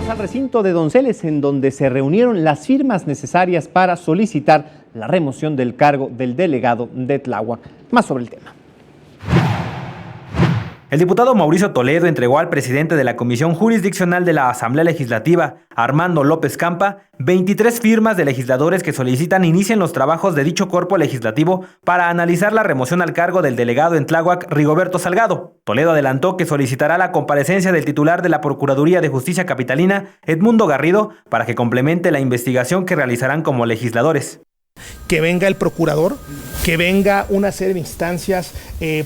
Vamos al recinto de Donceles, en donde se reunieron las firmas necesarias para solicitar la remoción del cargo del delegado de Tláhuac. Más sobre el tema. El diputado Mauricio Toledo entregó al presidente de la Comisión Jurisdiccional de la Asamblea Legislativa, Armando López Campa, 23 firmas de legisladores que solicitan inicien los trabajos de dicho cuerpo legislativo para analizar la remoción al cargo del delegado en Tláhuac, Rigoberto Salgado. Toledo adelantó que solicitará la comparecencia del titular de la Procuraduría de Justicia Capitalina, Edmundo Garrido, para que complemente la investigación que realizarán como legisladores. Que venga el procurador, que venga una serie de instancias,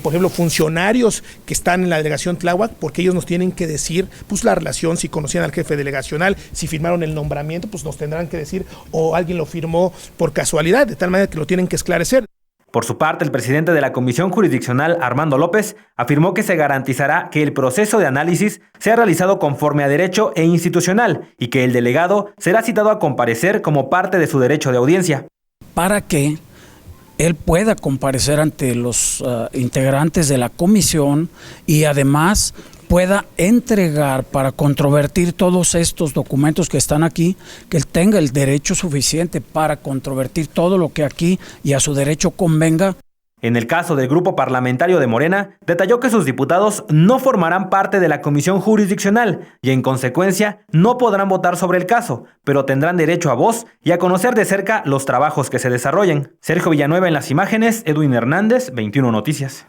por ejemplo, funcionarios que están en la delegación Tláhuac, porque ellos nos tienen que decir, pues la relación, si conocían al jefe delegacional, si firmaron el nombramiento, pues nos tendrán que decir, o alguien lo firmó por casualidad, de tal manera que lo tienen que esclarecer. Por su parte, el presidente de la Comisión Jurisdiccional, Armando López, afirmó que se garantizará que el proceso de análisis sea realizado conforme a derecho e institucional y que el delegado será citado a comparecer como parte de su derecho de audiencia. Para que él pueda comparecer ante los integrantes de la comisión y además pueda entregar para controvertir todos estos documentos que están aquí, que él tenga el derecho suficiente para controvertir todo lo que aquí y a su derecho convenga. En el caso del grupo parlamentario de Morena, detalló que sus diputados no formarán parte de la comisión jurisdiccional y en consecuencia no podrán votar sobre el caso, pero tendrán derecho a voz y a conocer de cerca los trabajos que se desarrollen. Sergio Villanueva en las imágenes, Edwin Hernández, 21 Noticias.